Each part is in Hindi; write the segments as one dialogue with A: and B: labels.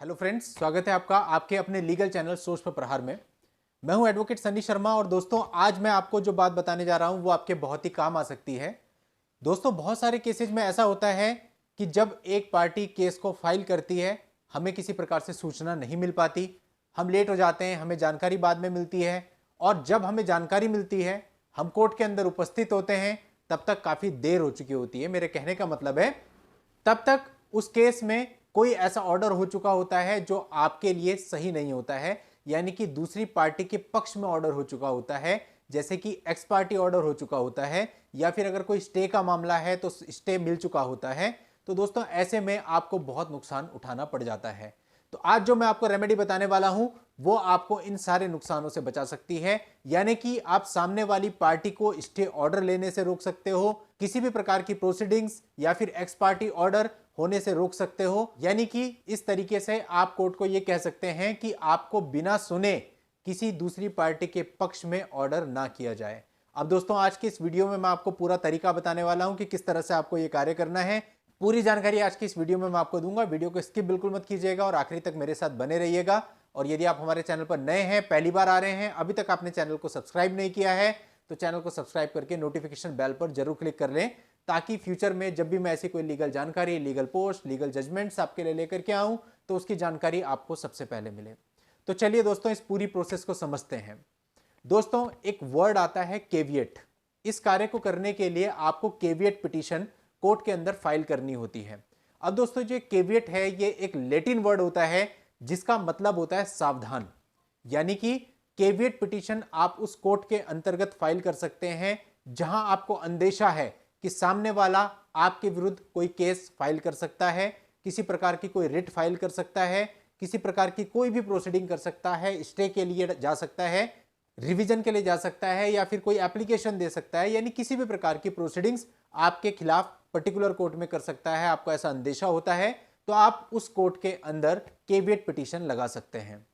A: हेलो फ्रेंड्स, स्वागत है आपका आपके अपने लीगल चैनल सोच पर प्रहार में। मैं हूं एडवोकेट सनी शर्मा और दोस्तों आज मैं आपको जो बात बताने जा रहा हूं वो आपके बहुत ही काम आ सकती है। दोस्तों बहुत सारे केसेज में ऐसा होता है कि जब एक पार्टी केस को फाइल करती है, हमें किसी प्रकार से सूचना नहीं मिल पाती, हम लेट हो जाते हैं, हमें जानकारी बाद में मिलती है और जब हमें जानकारी मिलती है, हम कोर्ट के अंदर उपस्थित होते हैं, तब तक काफी देर हो चुकी होती है। मेरे कहने का मतलब है तब तक उस केस में कोई ऐसा ऑर्डर हो चुका होता है जो आपके लिए सही नहीं होता है, यानी कि दूसरी पार्टी के पक्ष में ऑर्डर हो चुका होता है, जैसे कि एक्स पार्टी ऑर्डर हो चुका होता है या फिर अगर कोई स्टे का मामला है तो स्टे मिल चुका होता है। तो दोस्तों ऐसे में आपको बहुत नुकसान उठाना पड़ जाता है। तो आज जो मैं आपको रेमेडी बताने वाला हूं वो आपको इन सारे नुकसानों से बचा सकती है, यानी कि आप सामने वाली पार्टी को स्टे ऑर्डर लेने से रोक सकते हो, किसी भी प्रकार की प्रोसीडिंग्स या फिर एक्स पार्टी ऑर्डर होने से रोक सकते हो। यानी कि इस तरीके से आप कोर्ट को यह कह सकते हैं कि आपको बिना सुने किसी दूसरी पार्टी के पक्ष में ऑर्डर ना किया जाए। अब दोस्तों आज की इस वीडियो में मैं आपको पूरा तरीका बताने वाला हूं कि किस तरह से आपको यह कार्य करना है। पूरी जानकारी आज की इस वीडियो में मैं आपको दूंगा। वीडियो को स्किप बिल्कुल मत कीजिएगा और आखिरी तक मेरे साथ बने रहिएगा। और यदि आप हमारे चैनल पर नए हैं, पहली बार आ रहे हैं, अभी तक आपने चैनल को सब्सक्राइब नहीं किया है, तो चैनल को सब्सक्राइब करके नोटिफिकेशन बेल पर जरूर क्लिक कर लें, ताकि फ्यूचर में जब भी मैं ऐसी कोई लीगल जानकारी, लीगल पोस्ट, लीगल जजमेंट्स आपके लिए लेकर के आऊं तो उसकी जानकारी आपको सबसे पहले मिले। तो चलिए दोस्तों इस पूरी प्रोसेस को समझते हैं। दोस्तों एक वर्ड आता है केविएट। इस कार्य को करने के लिए आपको केविएट पिटीशन कोर्ट के अंदर फाइल करनी होती है। अब दोस्तों जो केविएट है ये एक लैटिन वर्ड होता है जिसका मतलब होता है सावधान। यानी कि केविएट पिटीशन आप उस कोर्ट के अंतर्गत फाइल कर सकते हैं जहां आपको अंदेशा है कि सामने वाला आपके विरुद्ध कोई केस फाइल कर सकता है, किसी प्रकार की कोई रिट फाइल कर सकता है, किसी प्रकार की कोई भी प्रोसीडिंग कर सकता है, स्टे के लिए जा सकता है, रिवीजन के लिए जा सकता है या फिर कोई एप्लीकेशन दे सकता है। यानी किसी भी प्रकार की प्रोसीडिंग्स आपके खिलाफ पर्टिकुलर कोर्ट में कर सकता है। आपको ऐसा अंदेशा होता है तो आप उस कोर्ट के अंदर केविएट पिटीशन लगा सकते हैं।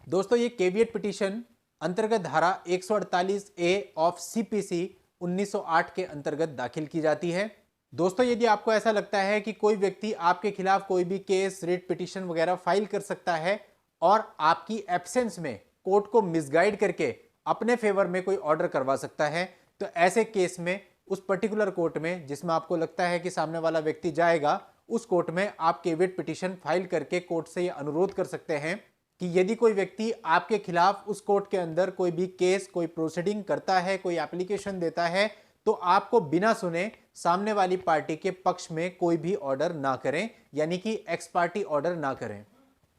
A: दोस्तों ये केविएट पिटीशन अंतर्गत धारा 148 ए ऑफ सीपीसी 1908 के अंतर्गत दाखिल की जाती है। दोस्तों यदि आपको ऐसा लगता है कि कोई व्यक्ति आपके खिलाफ कोई भी केस, रिट पिटीशन वगैरह फाइल कर सकता है और आपकी एब्सेंस में कोर्ट को मिसगाइड करके अपने फेवर में कोई ऑर्डर करवा सकता है, तो ऐसे केस में उस पर्टिकुलर कोर्ट में जिसमें आपको लगता है कि सामने वाला व्यक्ति जाएगा, उस कोर्ट में आप केविएट पिटीशन फाइल करके कोर्ट से यह अनुरोध कर सकते हैं कि यदि कोई व्यक्ति आपके खिलाफ उस कोर्ट के अंदर कोई भी केस, कोई प्रोसीडिंग करता है, कोई एप्लीकेशन देता है, तो आपको बिना सुने सामने वाली पार्टी के पक्ष में कोई भी ऑर्डर ना करें, यानी कि एक्स पार्टी ऑर्डर ना करें।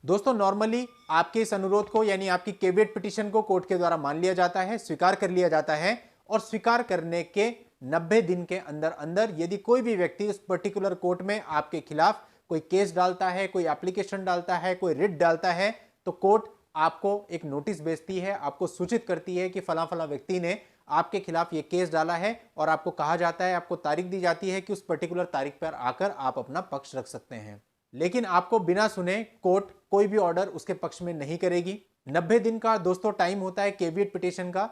A: दोस्तों नॉर्मली आपके इस अनुरोध को यानी आपकी केविएट पिटीशन को कोर्ट के द्वारा मान लिया जाता है, स्वीकार कर लिया जाता है और स्वीकार करने के 90 दिन के अंदर अंदर यदि कोई भी व्यक्ति उस पर्टिकुलर कोर्ट में आपके खिलाफ कोई केस डालता है, कोई एप्लीकेशन डालता है, कोई रिट डालता है, तो कोर्ट आपको एक नोटिस भेजती है, आपको सूचित करती है कि फला फला व्यक्ति ने आपके खिलाफ ये केस डाला है और आपको कहा जाता है, आपको तारीख दी जाती है कि उस पर्टिकुलर तारीख पर आकर आप अपना पक्ष रख सकते हैं। लेकिन आपको बिना सुने कोर्ट कोई भी ऑर्डर उसके पक्ष में नहीं करेगी। 90 दिन का दोस्तों टाइम होता है केविएट पिटीशन का।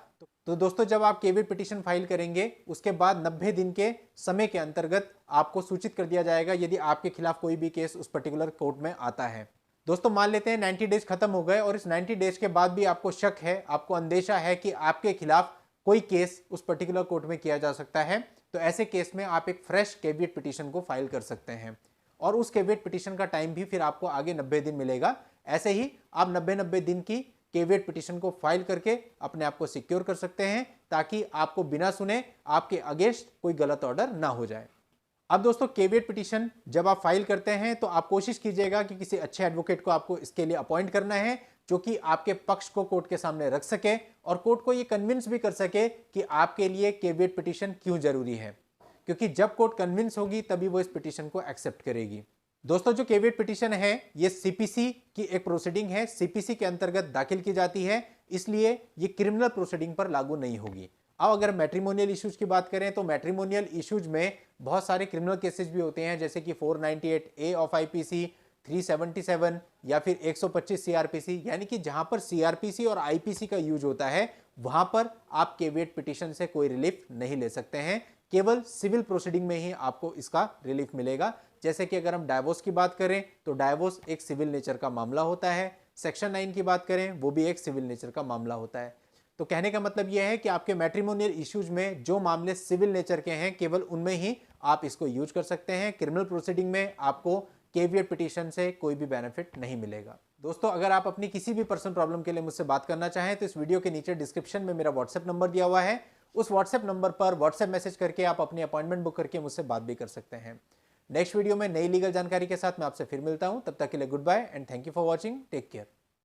A: तो दोस्तों जब आप केविएट पिटीशन फाइल करेंगे उसके बाद 90 दिन के समय के अंतर्गत आपको सूचित कर दिया जाएगा यदि आपके खिलाफ कोई भी केस उस पर्टिकुलर कोर्ट में आता है। दोस्तों मान लेते हैं 90 डेज खत्म हो गए और इस 90 डेज के बाद भी आपको शक है, आपको अंदेशा है कि आपके खिलाफ कोई केस उस पर्टिकुलर कोर्ट में किया जा सकता है, तो ऐसे केस में आप एक फ्रेश केविएट पिटीशन को फाइल कर सकते हैं और उस केविएट पिटीशन का टाइम भी फिर आपको आगे 90 दिन मिलेगा। ऐसे ही आप 90 दिन की केविएट पिटीशन को फाइल करके अपने आप को सिक्योर कर सकते हैं ताकि आपको बिना सुने आपके अगेंस्ट कोई गलत ऑर्डर ना हो जाए। अब दोस्तों केविएट पिटीशन जब आप फाइल करते हैं तो आप कोशिश कीजिएगा कि किसी अच्छे एडवोकेट को आपको इसके लिए अपॉइंट करना है जो कि आपके पक्ष को कोर्ट के सामने रख सके और कोर्ट को ये कन्विंस भी कर सके कि आपके लिए केविएट पिटीशन क्यों जरूरी है, क्योंकि जब कोर्ट कन्विंस होगी तभी वो इस पिटीशन को एक्सेप्ट करेगी। दोस्तों जो केविएट पिटीशन है ये सीपीसी की एक प्रोसीडिंग है, सीपीसी के अंतर्गत दाखिल की जाती है, इसलिए ये क्रिमिनल प्रोसीडिंग पर लागू नहीं होगी। अब अगर मैट्रिमोनियल इश्यूज की बात करें तो मैट्रिमोनियल इश्यूज में बहुत सारे क्रिमिनल केसेस भी होते हैं, जैसे कि 498 ए ऑफ आईपीसी, 377 या फिर 125 सीआरपीसी, यानी कि जहां पर सीआरपीसी और आईपीसी का यूज होता है वहां पर आप केविएट पिटीशन से कोई रिलीफ नहीं ले सकते हैं। केवल सिविल प्रोसीडिंग में ही आपको इसका रिलीफ मिलेगा। जैसे कि अगर हम डाइवोर्स की बात करें तो डाइवोर्स एक सिविल नेचर का मामला होता है। सेक्शन 9 की बात करें वो भी एक सिविल नेचर का मामला होता है। तो कहने का मतलब यह है कि आपके मैट्रिमोनियल इश्यूज में जो मामले सिविल नेचर के हैं केवल उनमें ही आप इसको यूज कर सकते हैं। क्रिमिनल प्रोसीडिंग में आपको केवियट पिटीशन से कोई भी बेनिफिट नहीं मिलेगा। दोस्तों, अगर आप अपनी किसी भी पर्सनल प्रॉब्लम के लिए मुझसे बात करना चाहें तो इस वीडियो के नीचे डिस्क्रिप्शन में मेरा व्हाट्सएप नंबर दिया हुआ है। उस व्हाट्सएप नंबर पर व्हाट्सएप मैसेज करके आप अपनी अपॉइंटमेंट बुक करके मुझसे बात भी कर सकते हैं। नेक्स्ट वीडियो में नई लीगल जानकारी के साथ मैं आपसे फिर मिलता हूं। तब तक के लिए goodbye and thank you for watching. Take care.